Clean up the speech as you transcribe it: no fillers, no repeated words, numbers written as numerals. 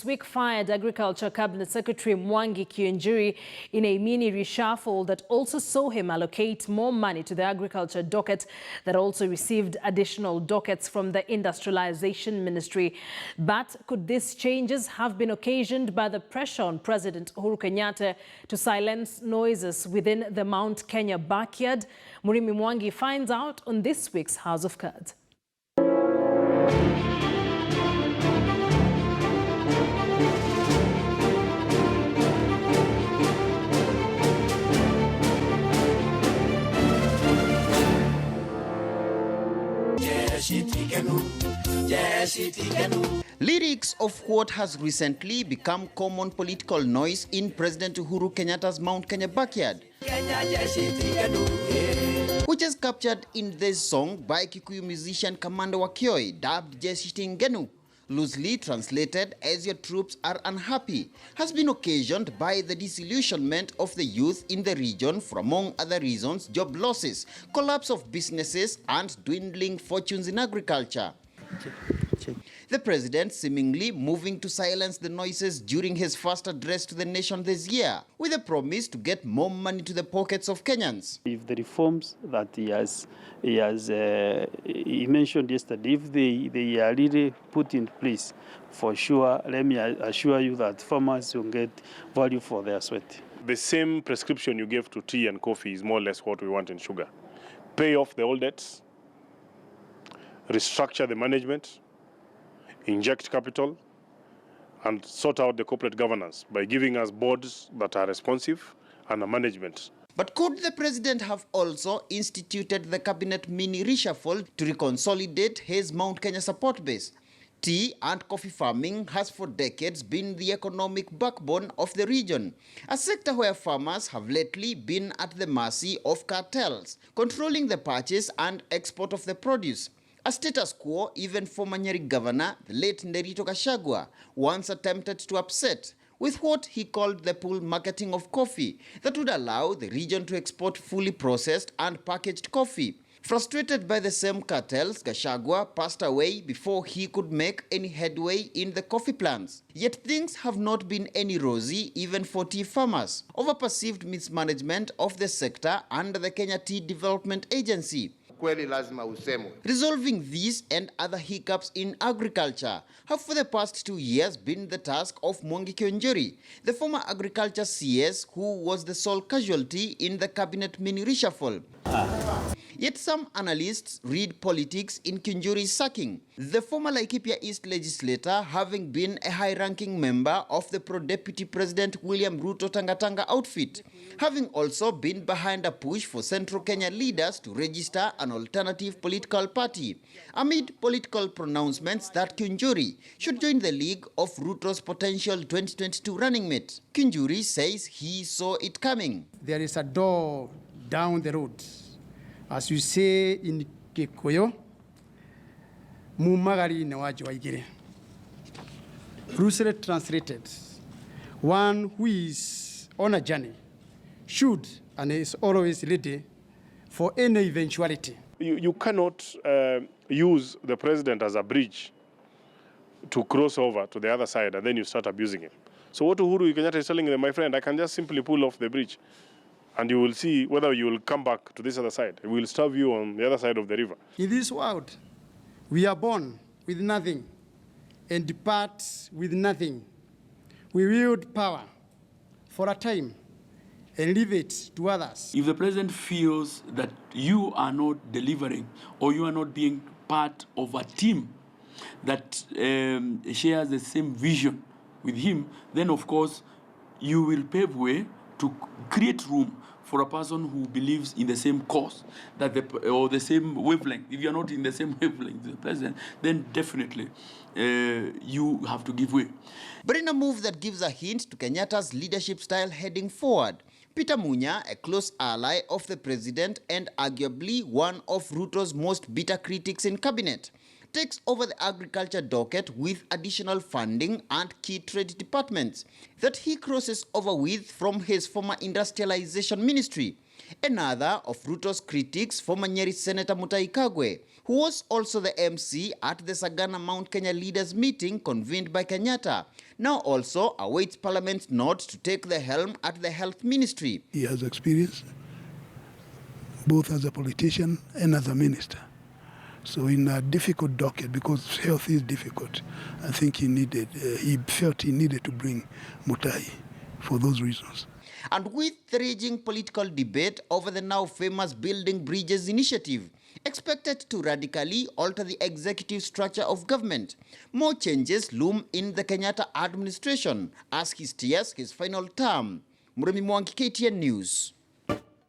this week fired Agriculture Cabinet Secretary Mwangi Kiunjuri in a mini reshuffle that also saw him allocate more money to the Agriculture Docket that also received additional dockets from the Industrialization Ministry. But could these changes have been occasioned by the pressure on President Uhuru Kenyatta to silence noises within the Mount Kenya backyard? Murimi Mwangi finds out on this week's House of Cards. Lyrics of what has recently become common political noise in President Uhuru Kenyatta's Mount Kenya backyard, which is captured in this song by Kikuyu musician Kamanda Wakioi, dubbed Jeshi Tingenu, loosely translated as "Your troops are unhappy," has been occasioned by the disillusionment of the youth in the region for, among other reasons, job losses, collapse of businesses, and dwindling fortunes in agriculture. The president seemingly moving to silence the noises during his first address to the nation this year, with a promise to get more money to the pockets of Kenyans. If the reforms that he mentioned yesterday, if they are really put in place, for sure, let me assure you that farmers will get value for their sweat. The same prescription you gave to tea and coffee is more or less what we want in sugar. Pay off the old debts, restructure the management, inject capital, and sort out the corporate governance by giving us boards that are responsive and a management. But could the president have also instituted the cabinet mini reshuffle to reconsolidate his Mount Kenya support base? Tea and coffee farming has for decades been the economic backbone of the region, a sector where farmers have lately been at the mercy of cartels, controlling the purchase and export of the produce. A status quo even former Nyeri governor, the late Nderito Gachagua, once attempted to upset with what he called the pool marketing of coffee that would allow the region to export fully processed and packaged coffee. Frustrated by the same cartels, Gachagua passed away before he could make any headway in the coffee plants. Yet things have not been any rosy even for tea farmers over perceived mismanagement of the sector under the Kenya Tea Development Agency. Resolving these and other hiccups in agriculture have for the past 2 years been the task of Mwangi Kiunjuri, the former agriculture CS who was the sole casualty in the cabinet mini reshuffle. Yet some analysts read politics in Kiunjuri's sacking, the former Laikipia East legislator having been a high-ranking member of the pro-deputy president William Ruto Tangatanga outfit, having also been behind a push for Central Kenya leaders to register an alternative political party, amid political pronouncements that Kiunjuri should join the league of Ruto's potential 2022 running mate. Kiunjuri says he saw it coming. There is a door down the road. As you say in Kikuyu, Mumagari Nawaji Waigire. Loosely translated, one who is on a journey should and is always ready for any eventuality. You cannot use the president as a bridge to cross over to the other side and then you start abusing him. So what Uhuru Kenyatta is telling them, my friend, I can just simply pull off the bridge and you will see whether you will come back to this other side. We will starve you on the other side of the river. In this world, we are born with nothing and depart with nothing. We wield power for a time and leave it to others. If the president feels that you are not delivering or you are not being part of a team that shares the same vision with him, then of course you will pave way to create room for a person who believes in the same cause that or the same wavelength. If you're not in the same wavelength with the president, then definitely you have to give way. But in a move that gives a hint to Kenyatta's leadership style heading forward, Peter Munya, a close ally of the president and arguably one of Ruto's most bitter critics in cabinet, takes over the agriculture docket with additional funding and key trade departments that he crosses over with from his former industrialization ministry. Another of Ruto's critics, former Nyeri Senator Mutahi Kagwe, who was also the MC at the Sagana Mount Kenya leaders meeting convened by Kenyatta, now also awaits Parliament's nod to take the helm at the Health Ministry. He has experience both as a politician and as a minister. So in a difficult docket, because health is difficult, I think he felt he needed to bring Mutahi for those reasons. And with the raging political debate over the now famous Building Bridges initiative, expected to radically alter the executive structure of government, more changes loom in the Kenyatta administration as he steers his final term. Mwangi, KTN News.